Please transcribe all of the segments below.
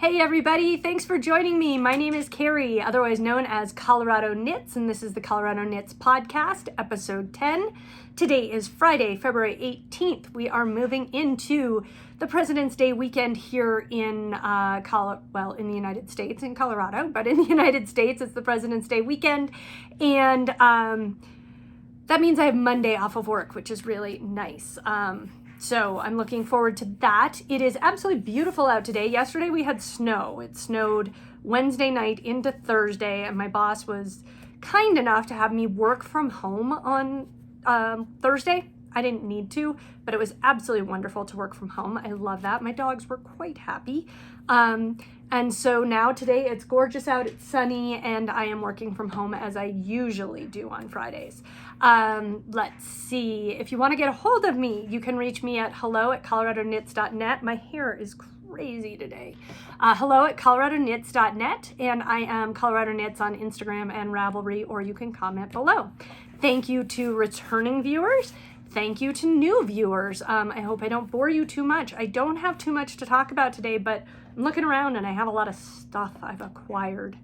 Hey everybody, thanks for joining me. My name is Carrie, otherwise known as Colorado Knits, and this is the Colorado Knits Podcast, episode 10. Today is Friday, February 18th. We are moving into the President's Day weekend here in in the United States, in Colorado, but in the United States, it's the President's Day weekend, and that means I have Monday off of work, which is really nice. So I'm looking forward to that. It is absolutely beautiful out today. Yesterday we had snow. It snowed Wednesday night into Thursday, and my boss was kind enough to have me work from home on Thursday. I didn't need to, but it was absolutely wonderful to work from home. I love that. My dogs were quite happy. And so now today it's gorgeous out, it's sunny, and I am working from home as I usually do on Fridays. Let's see, if you want to get a hold of me, you can reach me at hello@coloradoknits.net. My hair is crazy today. hello@coloradoknits.net, and I am Colorado Knits on Instagram and Ravelry, or you can comment below. Thank you to returning viewers. Thank you to new viewers. I hope I don't bore you too much. I don't have too much to talk about today, but I'm looking around and I have a lot of stuff I've acquired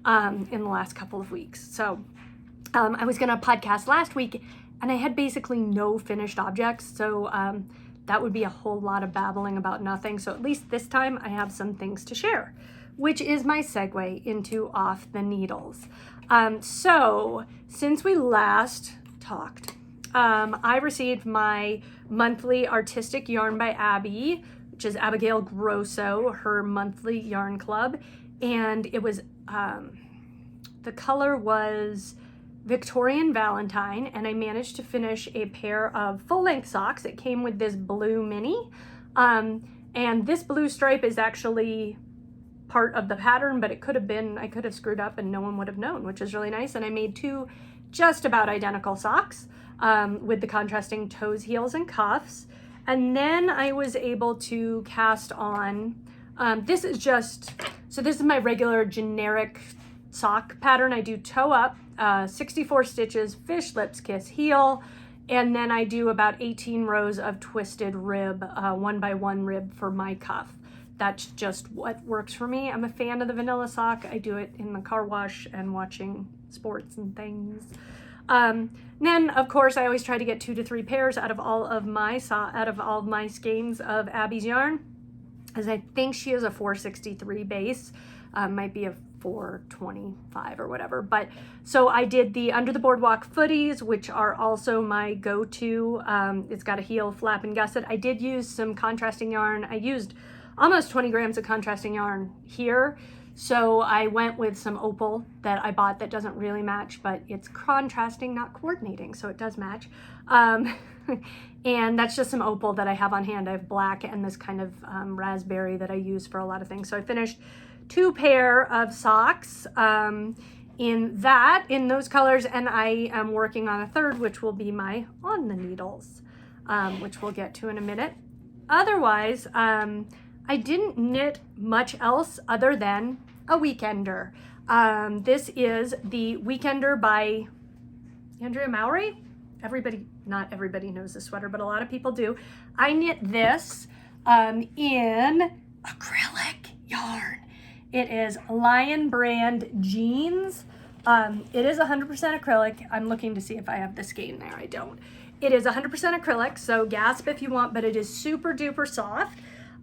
in the last couple of weeks. So I was going to podcast last week and I had basically no finished objects. So that would be a whole lot of babbling about nothing. So at least this time I have some things to share, which is my segue into Off the Needles. So since we last talked, I received my monthly Artistic Yarn by Abby, which is Abigail Grosso, her monthly yarn club. And it was, the color was Victorian Valentine, and I managed to finish a pair of full-length socks. It came with this blue mini, and this blue stripe is actually part of the pattern, but it could have been, I could have screwed up and no one would have known, which is really nice. And I made two just about identical socks with the contrasting toes, heels, and cuffs. And then I was able to cast on, this is my regular generic sock pattern. I do toe up, 64 stitches, fish lips, kiss, heel, and then I do about 18 rows of twisted rib, 1x1 rib for my cuff. That's just what works for me. I'm a fan of the vanilla sock. I do it in the car wash and watching sports and things. Then of course I always try to get 2 to 3 pairs out of all of my skeins of Abby's yarn, as I think she is a 463 base, might be a 425 or whatever. But so I did the Under the Boardwalk footies, which are also my go-to. It's got a heel, flap, and gusset. I did use some contrasting yarn. I used almost 20 grams of contrasting yarn here. So I went with some opal that I bought that doesn't really match, but it's contrasting, not coordinating, so it does match. And that's just some opal that I have on hand. I have black and this kind of raspberry that I use for a lot of things. So I finished 2 pair of socks in those colors, and I am working on a third, which will be my On the Needles, which we'll get to in a minute. Otherwise, I didn't knit much else other than a Weekender. This is the Weekender by Andrea Mowry. Not everybody knows this sweater, but a lot of people do. I knit this in acrylic yarn. It is Lion Brand Jeans. It is 100% acrylic. I'm looking to see if I have the skein there. I don't. It is 100% acrylic, so gasp if you want, but it is super duper soft.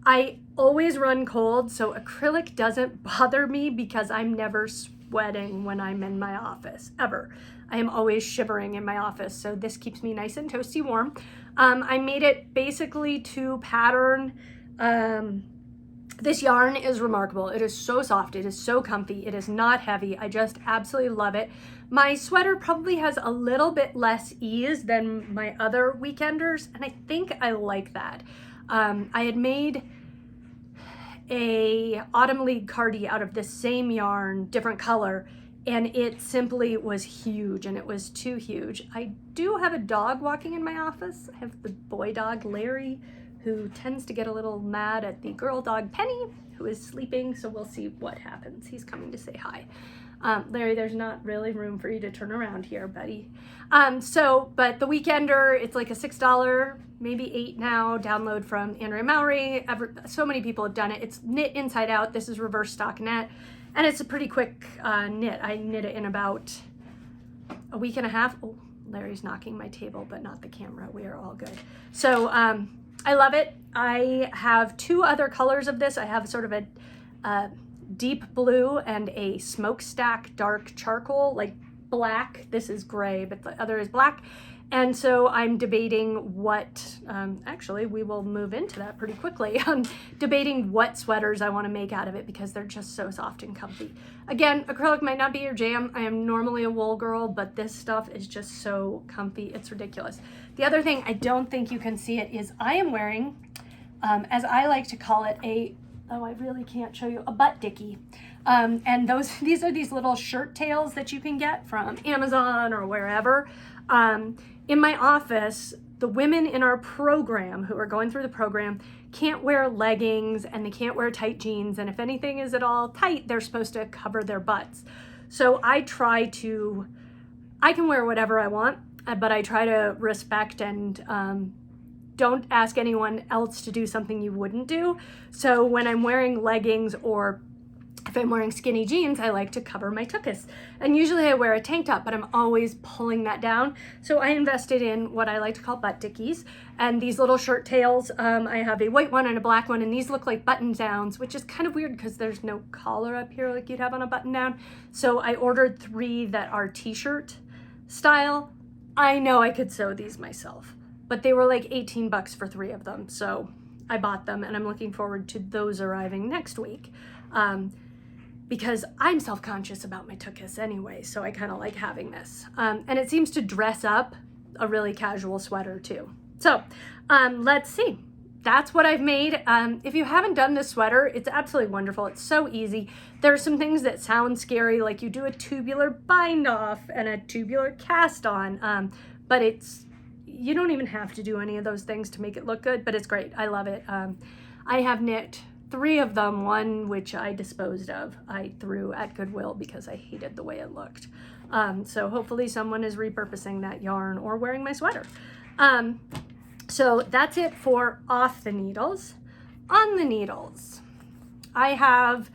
I always run cold, so acrylic doesn't bother me because I'm never sweating when I'm in my office, ever. I am always shivering in my office, so this keeps me nice and toasty warm. I made it basically to pattern. This yarn is remarkable. It is so soft. It is so comfy. It is not heavy. I just absolutely love it. My sweater probably has a little bit less ease than my other Weekenders, and I think I like that. I had made a Autumn League cardie out of this same yarn, different color, and it simply was huge, and it was too huge. I do have a dog walking in my office. I have the boy dog, Larry, who tends to get a little mad at the girl dog, Penny, who is sleeping, so we'll see what happens. He's coming to say hi. Larry, there's not really room for you to turn around here, buddy. But The Weekender, it's like a $6, maybe $8 now, download from Andrea Mowry. So many people have done it. It's knit inside out. This is reverse stockinette, and it's a pretty quick knit. I knit it in about a week and a half. Oh, Larry's knocking my table, but not the camera. We are all good. So I love it. I have 2 other colors of this. I have sort of a deep blue and a smokestack dark charcoal, like black. This is gray, but the other is black. And so I'm debating what, actually we will move into that pretty quickly. I'm debating what sweaters I want to make out of it because they're just so soft and comfy. Again, acrylic might not be your jam. I am normally a wool girl, but this stuff is just so comfy. It's ridiculous. The other thing, I don't think you can see it, is I am wearing, as I like to call it, I really can't show you, a butt dicky. And these are these little shirt tails that you can get from Amazon or wherever. In my office, the women in our program who are going through the program can't wear leggings and they can't wear tight jeans. And if anything is at all tight, they're supposed to cover their butts. So I can wear whatever I want, but I try to respect and don't ask anyone else to do something you wouldn't do. So when I'm wearing leggings or if I'm wearing skinny jeans, I like to cover my tuchus. And usually I wear a tank top, but I'm always pulling that down. So I invested in what I like to call butt dickies. And these little shirt tails, I have a white one and a black one, and these look like button downs, which is kind of weird because there's no collar up here like you'd have on a button down. So I ordered 3 that are t-shirt style. I know I could sew these myself, but they were like $18 for 3 of them. So I bought them, and I'm looking forward to those arriving next week. Because I'm self-conscious about my tuchus anyway, so I kind of like having this. And it seems to dress up a really casual sweater too. So let's see. That's what I've made. If you haven't done this sweater, it's absolutely wonderful. It's so easy. There are some things that sound scary, like you do a tubular bind off and a tubular cast on, but you don't even have to do any of those things to make it look good, but it's great. I love it. I have knit 3 of them, one which I disposed of. I threw at Goodwill because I hated the way it looked. So hopefully someone is repurposing that yarn or wearing my sweater. So that's it for off the needles. On the needles, I have,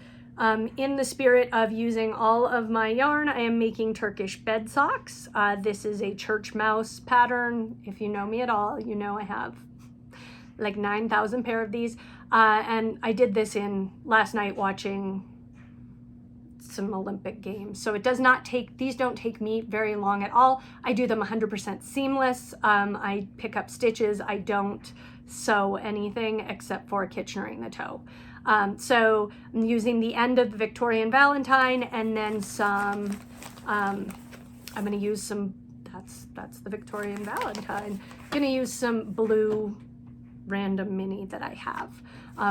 in the spirit of using all of my yarn, I am making Turkish bed socks. This is a church mouse pattern. If you know me at all, you know I have like 9,000 pair of these. And I did this last night watching some Olympic games. So these don't take me very long at all. I do them 100% seamless. I pick up stitches. I don't sew anything except for kitchening the toe. So I'm using the end of the Victorian Valentine and then some, I'm gonna use some, that's the Victorian Valentine. I'm gonna use some blue random mini that I have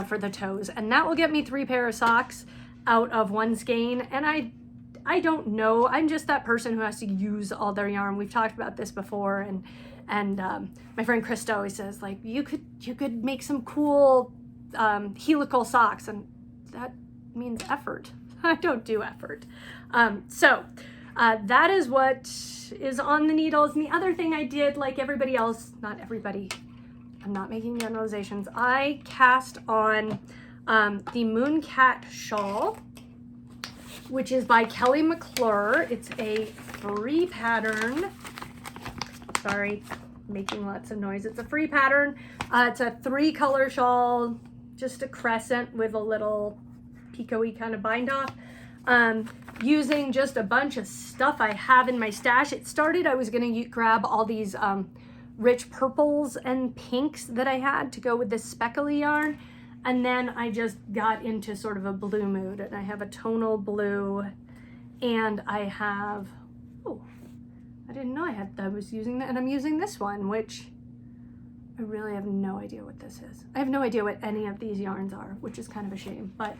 for the toes, and that will get me 3 pair of socks out of one skein. And I don't know, I'm just that person who has to use all their yarn. We've talked about this before, and my friend Krista always says, like, you could make some cool helical socks, and that means effort. I don't do effort. So that is what is on the needles. And the other thing I did, like everybody else, not everybody, I'm not making generalizations, I cast on the Mooncat shawl, which is by Kelly McClure. It's a free pattern. Sorry, making lots of noise. It's a free pattern. It's a 3-color shawl, just a crescent with a little pico-y kind of bind off. Using just a bunch of stuff I have in my stash. It started, I was gonna grab all these rich purples and pinks that I had to go with this speckly yarn. And then I just got into sort of a blue mood, and I have a tonal blue, and I have, oh, I didn't know I was using that, and I'm using this one, which I really have no idea what this is. I have no idea what any of these yarns are, which is kind of a shame. But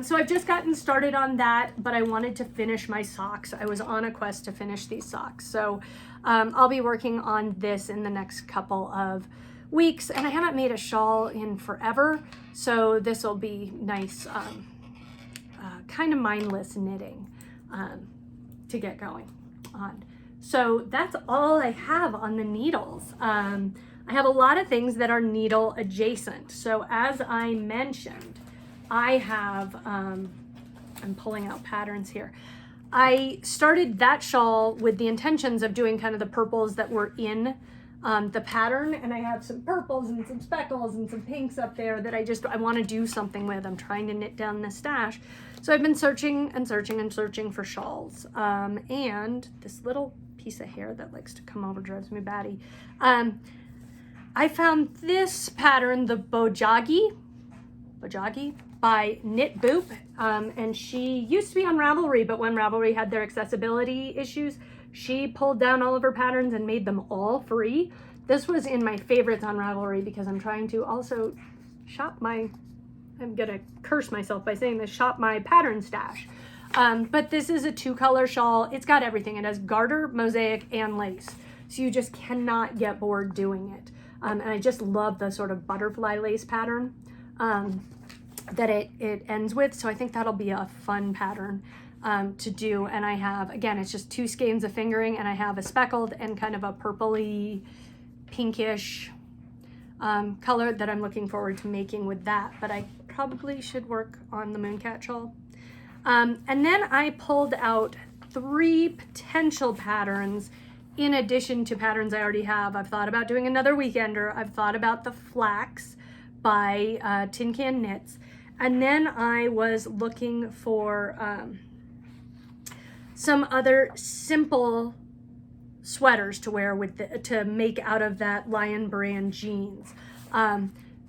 so I've just gotten started on that, but I wanted to finish my socks. I was on a quest to finish these socks. So I'll be working on this in the next couple of weeks, and I haven't made a shawl in forever, so this will be nice, kind of mindless knitting to get going on. So that's all I have on the needles. I have a lot of things that are needle adjacent. So as I mentioned, I have, I'm pulling out patterns here. I started that shawl with the intentions of doing kind of the purples that were in the pattern, and I have some purples and some speckles and some pinks up there that I want to do something with. I'm trying to knit down this stash. So I've been searching and searching and searching for shawls. And this little piece of hair that likes to come over drives me batty. I found this pattern, the Bojagi by Knit Boop, and she used to be on Ravelry, but when Ravelry had their accessibility issues, she pulled down all of her patterns and made them all free. This was in my favorites on Ravelry because I'm trying to also shop my, I'm gonna curse myself by saying this, shop my pattern stash. But this is a 2-color shawl. It's got everything. It has garter, mosaic, and lace. So you just cannot get bored doing it. And I just love the sort of butterfly lace pattern that it ends with. So I think that'll be a fun pattern to do. And I have, again, it's just 2 skeins of fingering, and I have a speckled and kind of a purpley, pinkish color that I'm looking forward to making with that. But I probably should work on the Mooncat shawl. And then I pulled out 3 potential patterns in addition to patterns I already have. I've thought about doing another weekender. I've thought about the Flax by Tin Can Knits. And then I was looking for some other simple sweaters to wear with to make out of that Lion Brand jeans.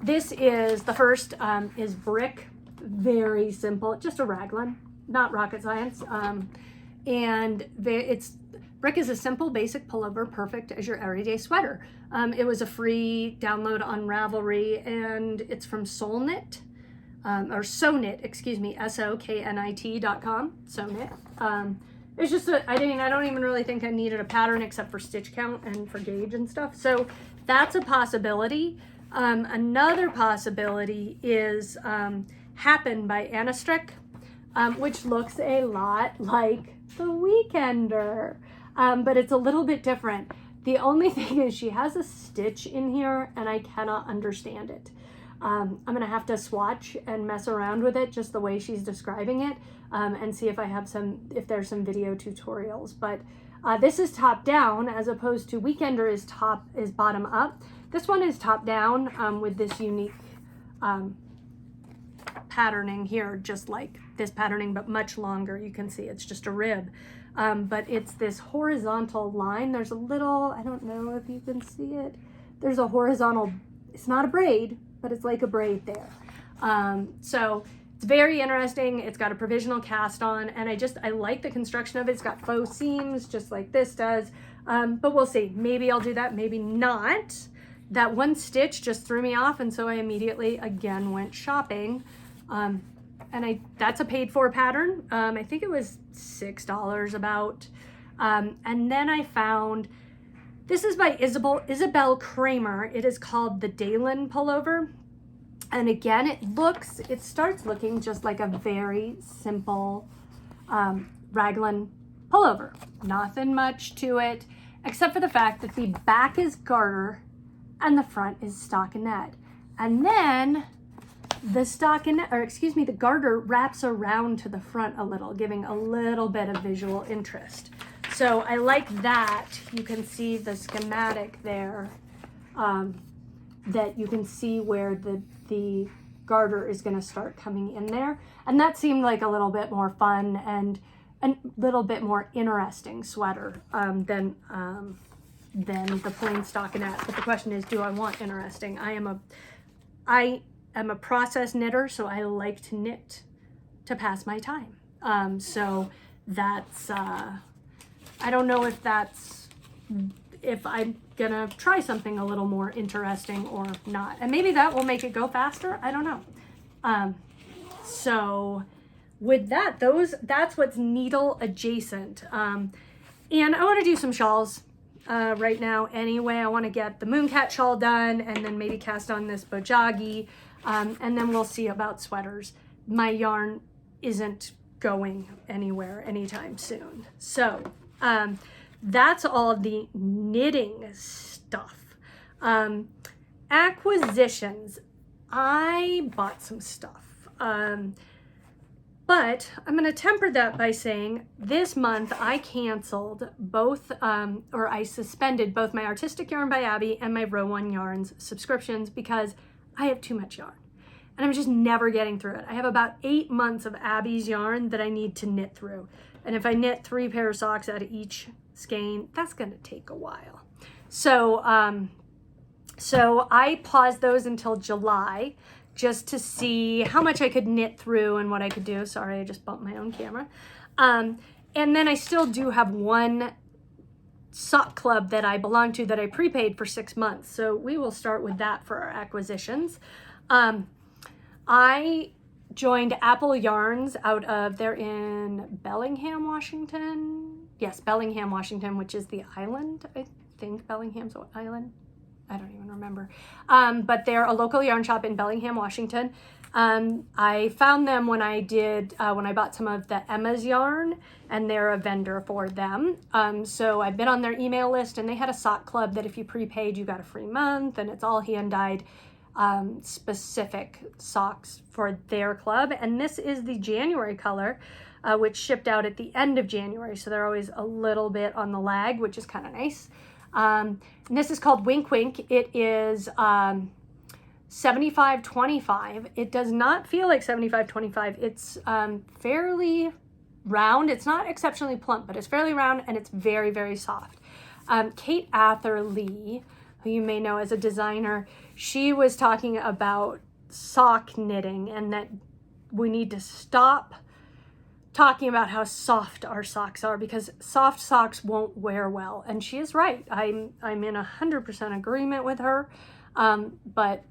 This is, the first is Brick. Very simple, just a raglan, not rocket science. And Brick is a simple basic pullover, perfect as your everyday sweater. It was a free download on Ravelry, and it's from Soulknit, or Soknit, excuse me, SOKNIT.com, Soknit. It's just I don't even really think I needed a pattern except for stitch count and for gauge and stuff. So that's a possibility. Another possibility is Happen by Anna Strick, which looks a lot like the Weekender, but it's a little bit different. The only thing is she has a stitch in here and I cannot understand it. I'm gonna have to swatch and mess around with it just the way she's describing it, and see if I have if there's some video tutorials. But this is top down as opposed to Weekender is bottom up. This one is top down with this unique patterning here, just like this patterning, but much longer. You can see it's just a rib, but it's this horizontal line. There's a little, I don't know if you can see it, there's a horizontal, it's not a braid, but it's like a braid there. So it's very interesting. It's got a provisional cast on, and I like the construction of it. It's got faux seams just like this does, but we'll see. Maybe I'll do that, maybe not. That one stitch just threw me off, and so I immediately again went shopping. And that's a paid for pattern. I think it was $6 about. And then I found, this is by Isabel Kramer. It is called the Dalen pullover. And again, it starts looking just like a very simple raglan pullover. Nothing much to it, except for the fact that the back is garter and the front is stockinette. And then the stockinette, or excuse me, the garter wraps around to the front a little, giving a little bit of visual interest. So I like that. You can see the schematic there, that you can see where the garter is going to start coming in there. And that seemed like a little bit more fun and a little bit more interesting sweater than the plain stockinette. But the question is, do I want interesting? I am a process knitter, so I like to knit to pass my time. So that's, I don't know if I'm gonna try something a little more interesting or not. And maybe that will make it go faster, I don't know. So with that, that's what's needle adjacent. And I wanna do some shawls. right now anyway. I want to get the Mooncat shawl done and then maybe cast on this Bojagi, and then we'll see about sweaters. My yarn isn't going anywhere anytime soon. So that's all the knitting stuff. Acquisitions. I bought some stuff. But I'm going to temper that by saying this month I canceled both, or I suspended both my Artistic Yarn by Abby and my Row One Yarns subscriptions because I have too much yarn. And I'm just never getting through it. I have about 8 months of Abby's yarn that I need to knit through. And if I knit 3 pair of socks out of each skein, that's going to take a while. So I paused those until July just to see how much I could knit through and what I could do. Sorry, I just bumped my own camera. And then I still do have one sock club that I belong to that I prepaid for 6 months. So we will start with that for our acquisitions. I joined Apple Yarns they're in Bellingham, Washington. Yes, Bellingham, Washington, which is the island. I think Bellingham's an island. I don't even remember. But they're a local yarn shop in Bellingham, Washington. I found them when I bought some of the Emma's yarn, and they're a vendor for them. So I've been on their email list, and they had a sock club that if you prepaid, you got a free month, and it's all hand-dyed specific socks for their club. And this is the January color, which shipped out at the end of January. So they're always a little bit on the lag, which is kind of nice. And this is called Wink Wink. It is 75-25. It does not feel like 75-25. It's fairly round. It's not exceptionally plump, but it's fairly round and it's very, very soft. Kate Atherley, who you may know as a designer, she was talking about sock knitting and that we need to stop talking about how soft our socks are because soft socks won't wear well. And she is right. I'm in 100% agreement with her. But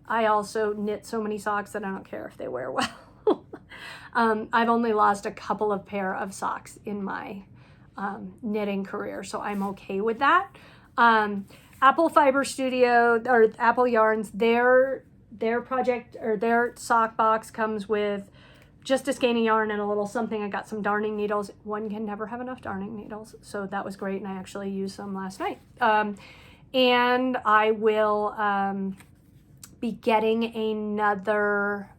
I also knit so many socks that I don't care if they wear well. I've only lost a couple of pair of socks in my knitting career, so I'm okay with that. Apple Fiber Studio or Apple Yarns, their project or their sock box comes with just a skein of yarn and a little something. I got some darning needles. One can never have enough darning needles, so that was great, and I actually used some last night. And I will be getting another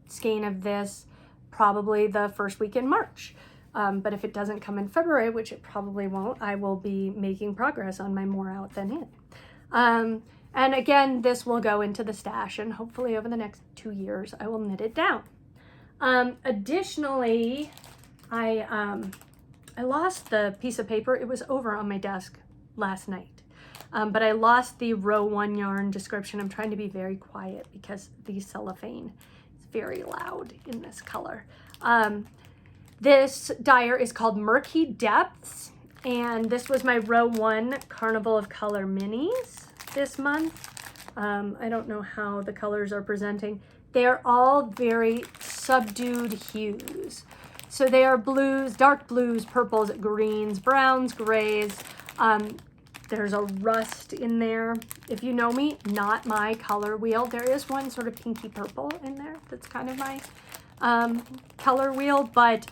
skein of this probably the first week in March. But if it doesn't come in February, which it probably won't, I will be making progress on my more out than in. And again, this will go into the stash, and hopefully over the next 2 years, I will knit it down. Additionally, I lost the piece of paper. It was over on my desk last night. But I lost the Row One yarn description. I'm trying to be very quiet because the cellophane is very loud in this color. This dyer is called Murky Depths, and this was my Row One Carnival of Color minis this month. I don't know how the colors are presenting. They're all very subdued hues. So they are blues, dark blues, purples, greens, browns, grays. There's a rust in there. If you know me, not my color wheel. There is one sort of pinky purple in there. That's kind of my color wheel, but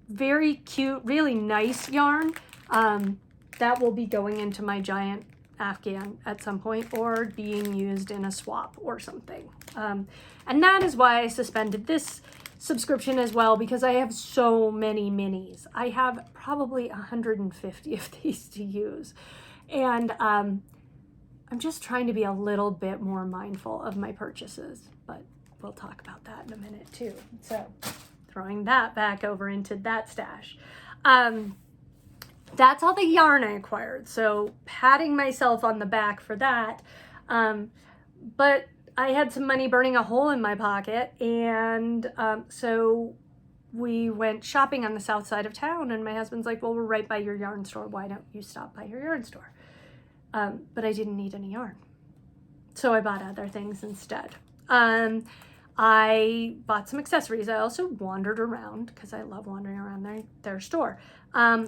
very cute, really nice yarn. That will be going into my giant Afghan at some point or being used in a swap or something. And that is why I suspended this subscription as well, because I have so many minis. I have probably 150 of these to use. And I'm just trying to be a little bit more mindful of my purchases, but we'll talk about that in a minute too. So throwing that back over into that stash. That's all the yarn I acquired. So patting myself on the back for that. But I had some money burning a hole in my pocket, and so we went shopping on the south side of town, and my husband's like, well, we're right by your yarn store. Why don't you stop by your yarn store? But I didn't need any yarn. So I bought other things instead. I bought some accessories. I also wandered around because I love wandering around their store. I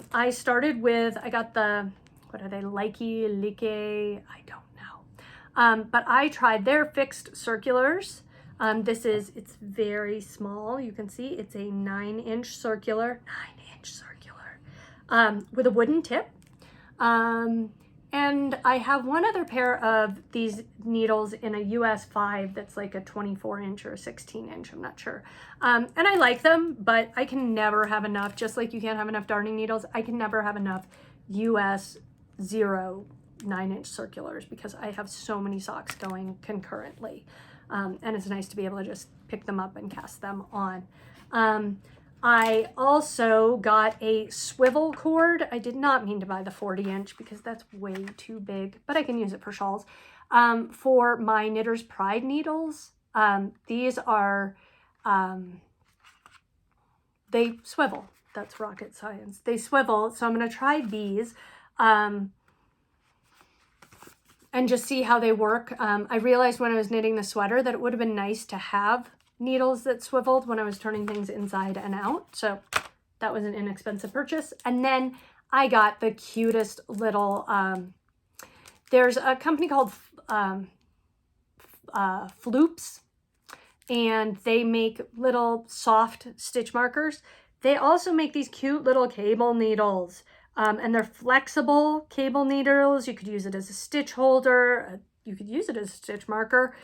got the what are they, like, I don't know. But I tried their fixed circulars. It's very small. You can see it's a 9-inch circular, with a wooden tip. And I have one other pair of these needles in a US 5 that's like a 24-inch or a 16-inch, I'm not sure. And I like them, but I can never have enough, just like you can't have enough darning needles, I can never have enough US 0 9-inch circulars because I have so many socks going concurrently. And it's nice to be able to just pick them up and cast them on. I also got a swivel cord. I did not mean to buy the 40-inch because that's way too big, but I can use it for shawls. For my Knitter's Pride needles, these are, they swivel. That's rocket science. They swivel, so I'm going to try these and just see how they work. I realized when I was knitting the sweater that it would have been nice to have needles that swiveled when I was turning things inside and out. So that was an inexpensive purchase. And then I got the cutest little, there's a company called Floops, and they make little soft stitch markers. They also make these cute little cable needles, and they're flexible cable needles. You could use it as a stitch holder. You could use it as a stitch marker,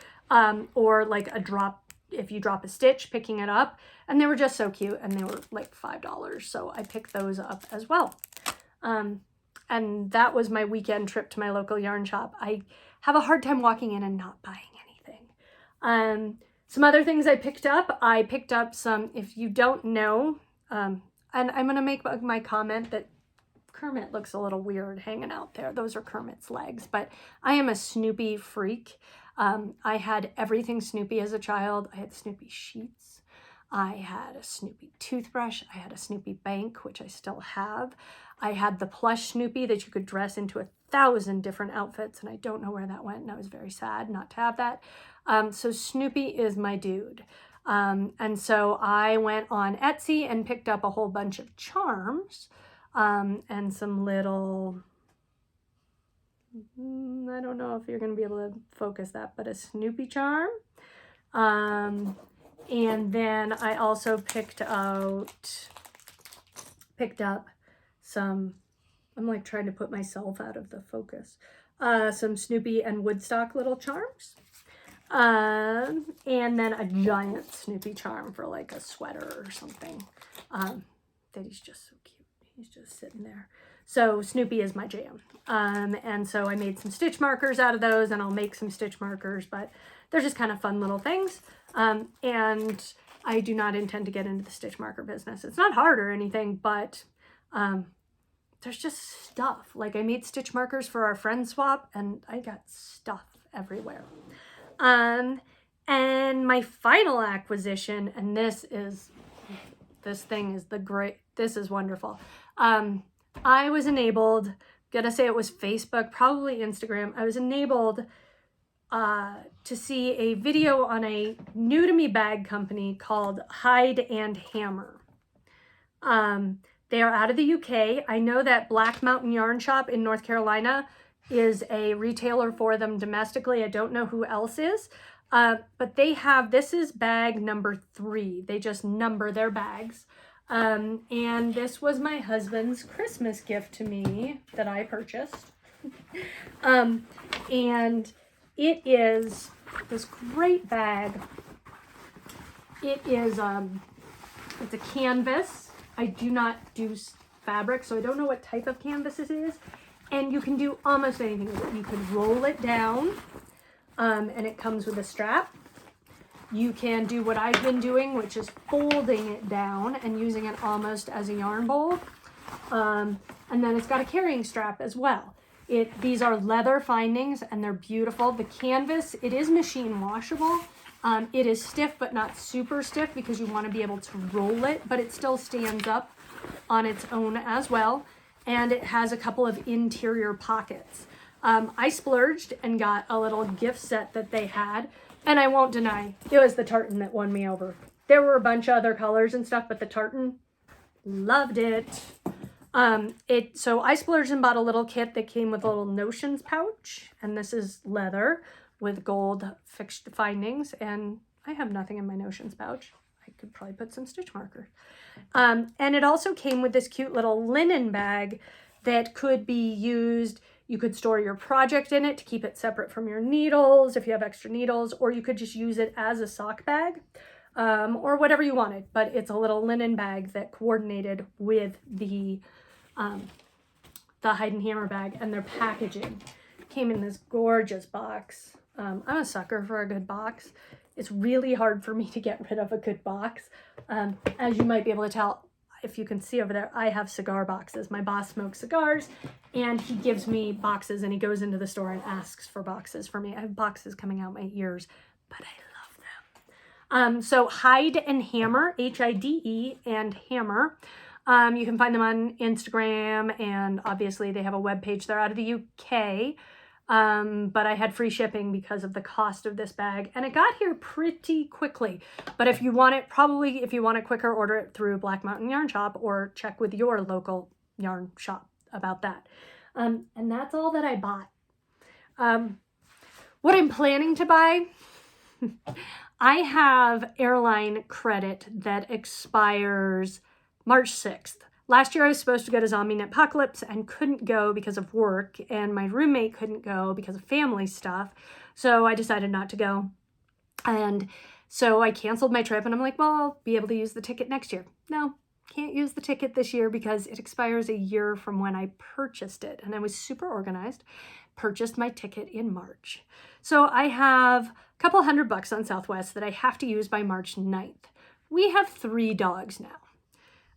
or like a drop, if you drop a stitch, picking it up. And they were just so cute, and they were like $5. So I picked those up as well. And that was my weekend trip to my local yarn shop. I have a hard time walking in and not buying anything. Some other things I picked up some, if you don't know, and I'm going to make my comment that Kermit looks a little weird hanging out there. Those are Kermit's legs, but I am a Snoopy freak. I had everything Snoopy as a child. I had Snoopy sheets. I had a Snoopy toothbrush. I had a Snoopy bank, which I still have. I had the plush Snoopy that you could dress into 1,000 different outfits, and I don't know where that went, and I was very sad not to have that. So Snoopy is my dude. And so I went on Etsy and picked up a whole bunch of charms, and some little, I don't know if you're going to be able to focus that, but a Snoopy charm. And then I also picked up some, I'm like trying to put myself out of the focus, some Snoopy and Woodstock little charms. And then a giant Snoopy charm for like a sweater or something. That he's just so cute. He's just sitting there. So Snoopy is my jam. And so I made some stitch markers out of those, and I'll make some stitch markers, but they're just kind of fun little things. And I do not intend to get into the stitch marker business. It's not hard or anything, but there's just stuff. Like I made stitch markers for our friend swap, and I got stuff everywhere. And my final acquisition, and this is wonderful. I was enabled, gotta say it was Facebook, probably Instagram. I was enabled to see a video on a new to me bag company called Hide and Hammer. They are out of the UK. I know that Black Mountain Yarn Shop in North Carolina is a retailer for them domestically. I don't know who else is, but they have, this is bag number 3. They just number their bags. And this was my husband's Christmas gift to me that I purchased. And it is this great bag. It is, it's a canvas. I do not do fabric, so I don't know what type of canvas this is. And you can do almost anything with it. You can roll it down, and it comes with a strap. You can do what I've been doing, which is folding it down and using it almost as a yarn bowl. And then it's got a carrying strap as well. These are leather findings, and they're beautiful. The canvas, it is machine washable. It is stiff, but not super stiff because you want to be able to roll it, but it still stands up on its own as well. And it has a couple of interior pockets. I splurged and got a little gift set that they had, and I won't deny, it was the tartan that won me over. There were a bunch of other colors and stuff, but the tartan, loved it. So I splurged and bought a little kit that came with a little notions pouch, and this is leather with gold fixed findings, and I have nothing in my notions pouch. I could probably put some stitch markers. And it also came with this cute little linen bag that could be used. You could store your project in it to keep it separate from your needles if you have extra needles, or you could just use it as a sock bag, or whatever you wanted. But it's a little linen bag that coordinated with the Hide and Hammer bag, and their packaging came in this gorgeous box. I'm a sucker for a good box. It's really hard for me to get rid of a good box. As you might be able to tell, if you can see over there, I have cigar boxes. My boss smokes cigars, and he gives me boxes, and he goes into the store and asks for boxes for me. I have boxes coming out my ears, but I love them. So Hide and Hammer, Hide and Hammer. You can find them on Instagram, and obviously they have a webpage. They're out of the UK. But I had free shipping because of the cost of this bag, and it got here pretty quickly. But if you want it, if you want it quicker, order it through Black Mountain Yarn Shop, or check with your local yarn shop about that. And that's all that I bought. What I'm planning to buy, I have airline credit that expires March 6th. Last year I was supposed to go to Zombie Knitpocalypse and couldn't go because of work, and my roommate couldn't go because of family stuff. So I decided not to go. And so I canceled my trip, and I'm like, well, I'll be able to use the ticket next year. No, can't use the ticket this year because it expires a year from when I purchased it. And I was super organized, purchased my ticket in March. So I have a couple $100 on Southwest that I have to use by March 9th. We have 3 dogs now.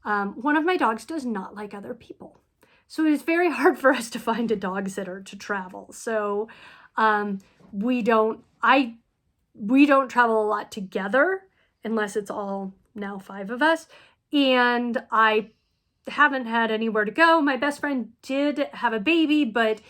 One of my dogs does not like other people. So it's very hard for us to find a dog sitter to travel. So we don't travel a lot together unless it's all now 5 of us. And I haven't had anywhere to go. My best friend did have a baby, but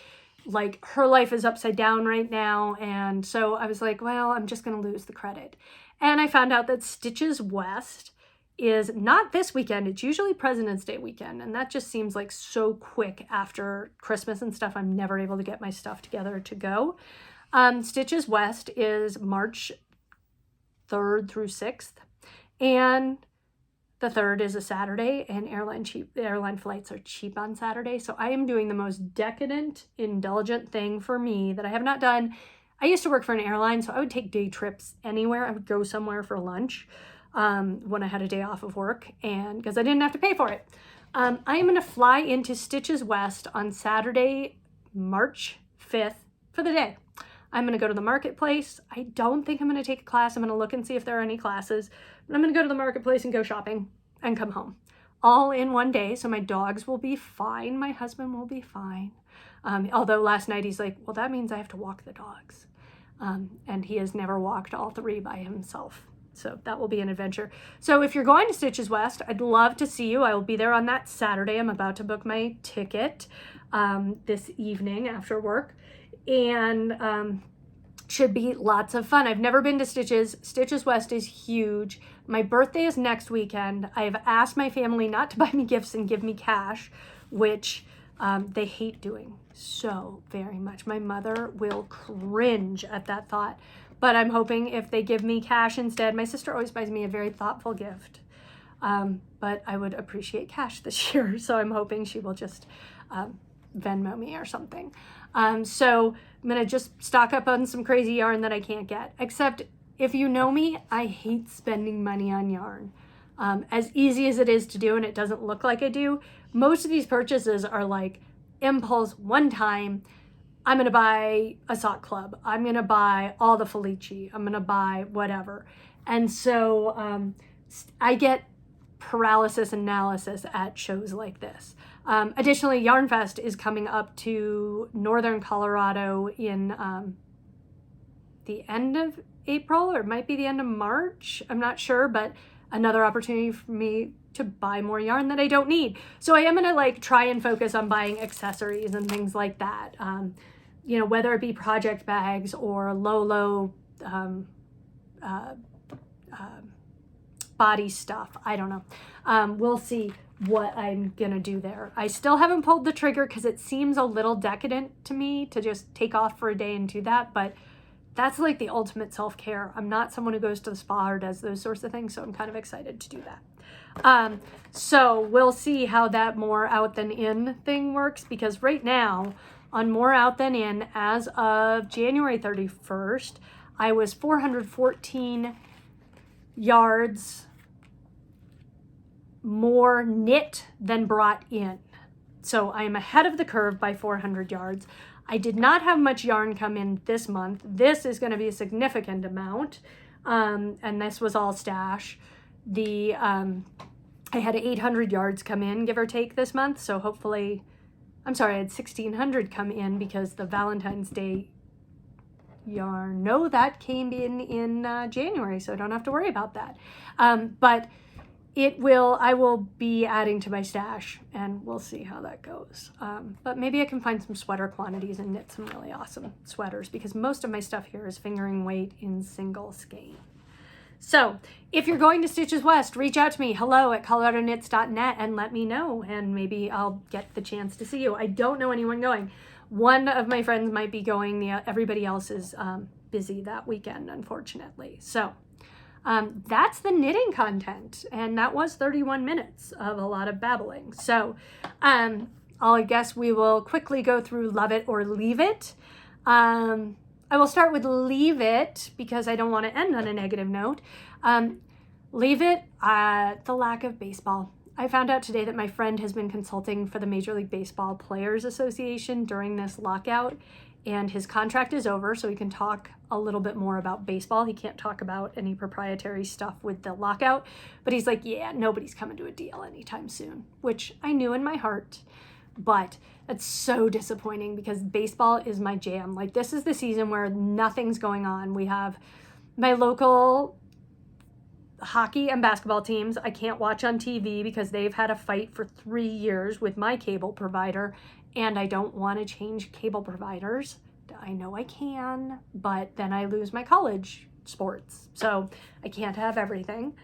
like her life is upside down right now. And so I was like, well, I'm just going to lose the credit. And I found out that Stitches West is not this weekend. It's usually President's Day weekend, and that just seems like so quick after Christmas and stuff. I'm never able to get my stuff together to go. Stitches West is March 3rd through 6th, and the 3rd is a Saturday, and airline flights are cheap on Saturday. So I am doing the most decadent, indulgent thing for me that I have not done. I used to work for an airline, so I would take day trips anywhere. I would go somewhere for lunch when I had a day off of work, and because I didn't have to pay for it. I am going to fly into Stitches West on Saturday, March 5th for the day. I'm going to go to the marketplace. I don't think I'm going to take a class. I'm going to look and see if there are any classes. But I'm going to go to the marketplace and go shopping and come home. All in one day, so my dogs will be fine. My husband will be fine. Although last night he's like, well, that means I have to walk the dogs. And he has never walked all 3 by himself. So that will be an adventure. So if you're going to Stitches West, I'd love to see you. I will be there on that Saturday. I'm about to book my ticket this evening after work. And should be lots of fun. I've never been to Stitches. Stitches West is huge. My birthday is next weekend. I've asked my family not to buy me gifts and give me cash, which they hate doing so very much. My mother will cringe at that thought. But I'm hoping if they give me cash instead. My sister always buys me a very thoughtful gift. But I would appreciate cash this year. So I'm hoping she will just Venmo me or something. So I'm going to just stock up on some crazy yarn that I can't get. Except if you know me, I hate spending money on yarn. As easy as it is to do, and it doesn't look like I do, most of these purchases are like impulse, one time. I'm going to buy a sock club. I'm going to buy all the Felici. I'm going to buy whatever. And so I get paralysis analysis at shows like this. Additionally, Yarn Fest is coming up to Northern Colorado in the end of April, or it might be the end of March. I'm not sure, but another opportunity for me to buy more yarn that I don't need. So I am going to like try and focus on buying accessories and things like that. You know, whether it be project bags or low body stuff. I don't know. We'll see what I'm gonna do there. I still haven't pulled the trigger because it seems a little decadent to me to just take off for a day and do that, but that's like the ultimate self-care. I'm not someone who goes to the spa or does those sorts of things, so I'm kind of excited to do that. So we'll see how that more out than in thing works, because right now on more out than in, as of January 31st, I was 414 yards more knit than brought in. So I am ahead of the curve by 400 yards. I did not have much yarn come in this month. This is going to be a significant amount. And this was all stash. I had 800 yards come in, give or take, this month. So hopefully, I'm sorry, I had 1,600 come in because the Valentine's Day yarn, no, that came in January, so I don't have to worry about that. But I will be adding to my stash, and we'll see how that goes. But maybe I can find some sweater quantities and knit some really awesome sweaters, because most of my stuff here is fingering weight in single skein. So if you're going to Stitches West, reach out to me, hello@coloradoknits.net, and let me know, and maybe I'll get the chance to see you. I don't know anyone going. One of my friends might be going. Everybody else is busy that weekend, unfortunately. So that's the knitting content, and that was 31 minutes of a lot of babbling. So I guess we will quickly go through Love It or Leave It. I will start with Leave It because I don't want to end on a negative note. Leave It, the lack of baseball. I found out today that my friend has been consulting for the Major League Baseball Players Association during this lockout, and his contract is over, so he can talk a little bit more about baseball. He can't talk about any proprietary stuff with the lockout, but he's like, yeah, nobody's coming to a deal anytime soon, which I knew in my heart, but it's so disappointing because baseball is my jam. Like, this is the season where nothing's going on. We have my local hockey and basketball teams I can't watch on TV because they've had a fight for 3 years with my cable provider, and I don't want to change cable providers. I know I can, but then I lose my college sports, so I can't have everything.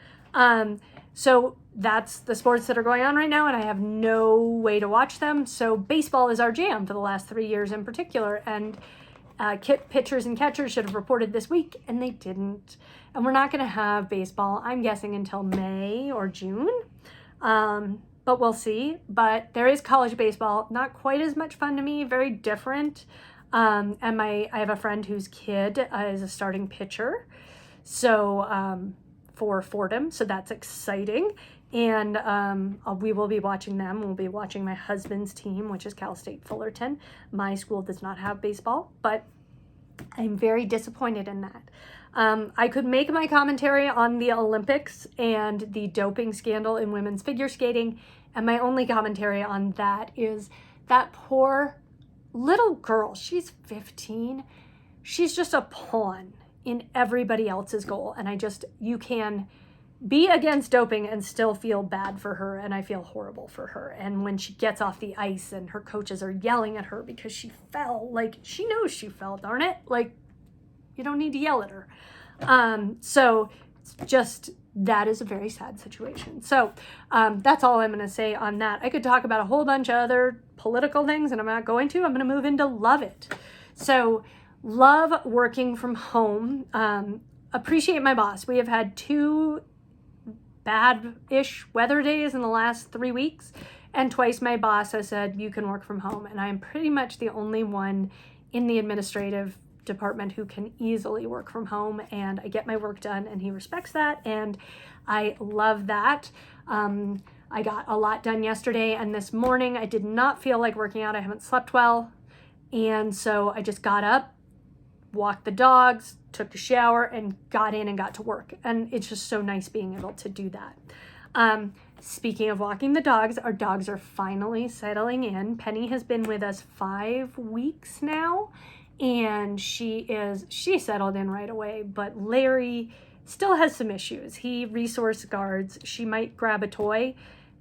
So that's the sports that are going on right now, and I have no way to watch them. So baseball is our jam for the last 3 years in particular, and pitchers and catchers should have reported this week, and they didn't. And we're not going to have baseball, I'm guessing, until May or June. But we'll see. But there is college baseball, not quite as much fun to me, very different. And I have a friend whose kid is a starting pitcher, so for Fordham, so that's exciting. And we will be watching them. We'll be watching my husband's team, which is Cal State Fullerton. My school does not have baseball, but I'm very disappointed in that. I could make my commentary on the Olympics and the doping scandal in women's figure skating, and my only commentary on that is that poor little girl. She's 15. She's just a pawn in everybody else's goal, and you can be against doping and still feel bad for her, and I feel horrible for her. And when she gets off the ice and her coaches are yelling at her because she fell, like, she knows she fell, darn it. Like, you don't need to yell at her. So just, that is a very sad situation. So that's all I'm going to say on that. I could talk about a whole bunch of other political things, and I'm not going to. I'm going to move into Love It. So love working from home. Appreciate my boss. We have had 2 bad-ish weather days in the last 3 weeks, and twice my boss has said you can work from home, and I am pretty much the only one in the administrative department who can easily work from home, and I get my work done, and he respects that, and I love that. I got a lot done yesterday, and this morning I did not feel like working out. I haven't slept well, and so I just got up, walked the dogs, took a shower, and got in and got to work. And it's just so nice being able to do that. Speaking of walking the dogs, our dogs are finally settling in. Penny has been with us 5 weeks now, and she settled in right away, but Larry still has some issues. He resource guards. She might grab a toy,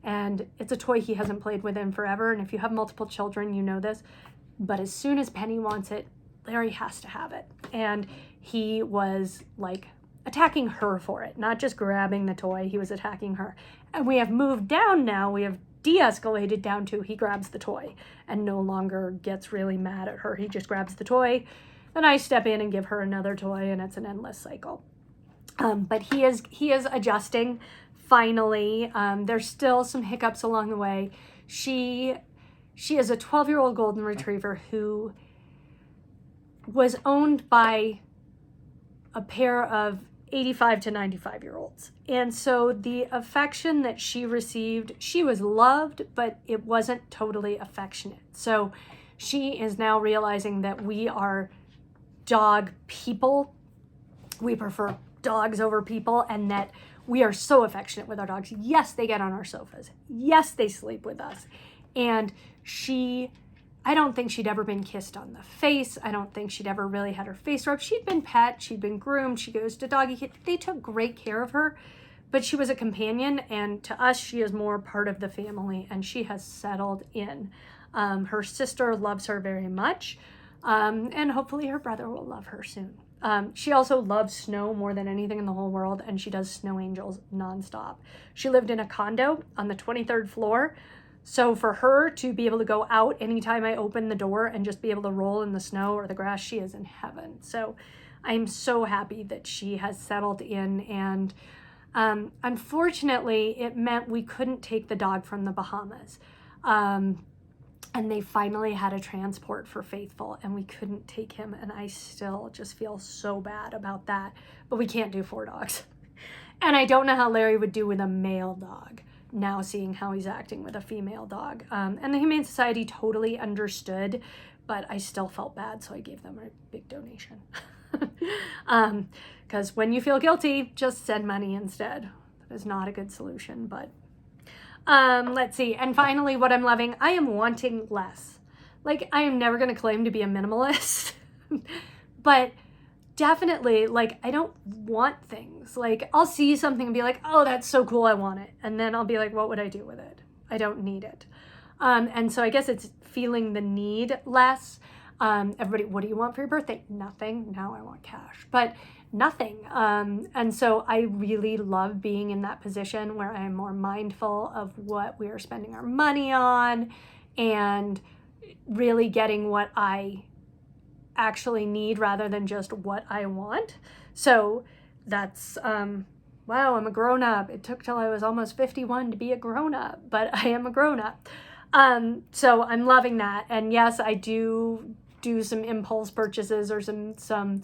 and it's a toy he hasn't played with in forever, and if you have multiple children, you know this, but as soon as Penny wants it, Larry has to have it. And he was like attacking her for it, not just grabbing the toy. He was attacking her. And we have moved down now. We have de-escalated down to he grabs the toy and no longer gets really mad at her. He just grabs the toy, and I step in and give her another toy, and it's an endless cycle. But he is adjusting finally. There's still some hiccups along the way. She is a 12-year-old golden retriever who was owned by a pair of 85 to 95-year-olds. And so the affection that she received, she was loved, but it wasn't totally affectionate. So she is now realizing that we are dog people. We prefer dogs over people, and that we are so affectionate with our dogs. Yes, they get on our sofas. Yes, they sleep with us. And I don't think she'd ever been kissed on the face. I don't think she'd ever really had her face rubbed. She'd been pet, she'd been groomed, she goes to doggy kit. They took great care of her, but she was a companion, and to us, she is more part of the family, and she has settled in. Her sister loves her very much, and hopefully her brother will love her soon. She also loves snow more than anything in the whole world, and she does snow angels nonstop. She lived in a condo on the 23rd floor. So for her to be able to go out anytime I open the door and just be able to roll in the snow or the grass, she is in heaven. So I'm so happy that she has settled in. And unfortunately, it meant we couldn't take the dog from the Bahamas. And they finally had a transport for Faithful, and we couldn't take him. And I still just feel so bad about that. But we can't do 4 dogs. And I don't know how Larry would do with a male dog, now seeing how he's acting with a female dog. And the Humane Society totally understood, but I still felt bad, so I gave them a big donation. Because when you feel guilty, just send money instead. That is not a good solution, but let's see. And finally, what I'm loving, I am wanting less. Like, I am never going to claim to be a minimalist, but definitely, like, I don't want things. Like, I'll see something and be like, oh, that's so cool, I want it. And then I'll be like, what would I do with it? I don't need it. And so I guess it's feeling the need less. Everybody, what do you want for your birthday? Nothing. Now I want cash, but nothing. And so I really love being in that position where I am more mindful of what we are spending our money on and really getting what I actually need rather than just what I want. So that's, wow, I'm a grown up. It took till I was almost 51 to be a grown up, but I am a grown up. So I'm loving that. And yes, I do some impulse purchases or some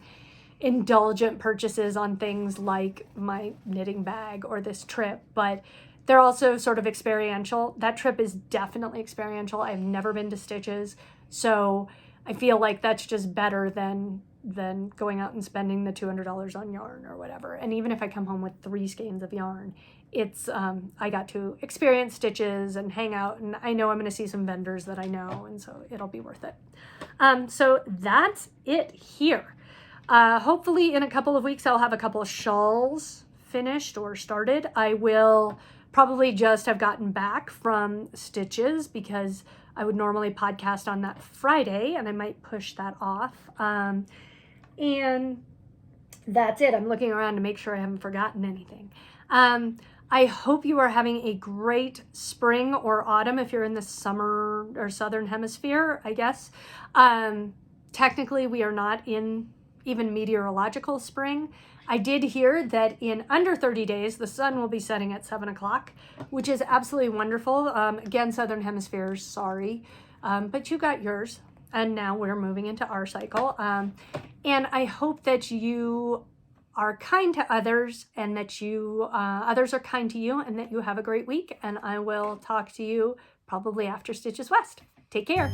indulgent purchases on things like my knitting bag or this trip, but they're also sort of experiential. That trip is definitely experiential. I've never been to Stitches, so I feel like that's just better than going out and spending the $200 on yarn or whatever. And even if I come home with 3 skeins of yarn, it's I got to experience Stitches and hang out, and I know I'm going to see some vendors that I know, and so it'll be worth it. So that's it here. Hopefully in a couple of weeks I'll have a couple of shawls finished or started. I will probably just have gotten back from Stitches because I would normally podcast on that Friday, and I might push that off. And that's it. I'm looking around to make sure I haven't forgotten anything. I hope you are having a great spring or autumn if you're in the summer or southern hemisphere, I guess. Technically, we are not in even meteorological spring. I did hear that in under 30 days, the sun will be setting at 7 o'clock, which is absolutely wonderful. Again, southern hemispheres, sorry, but you got yours. And now we're moving into our cycle. And I hope that you are kind to others and that you others are kind to you and that you have a great week. And I will talk to you probably after Stitches West. Take care.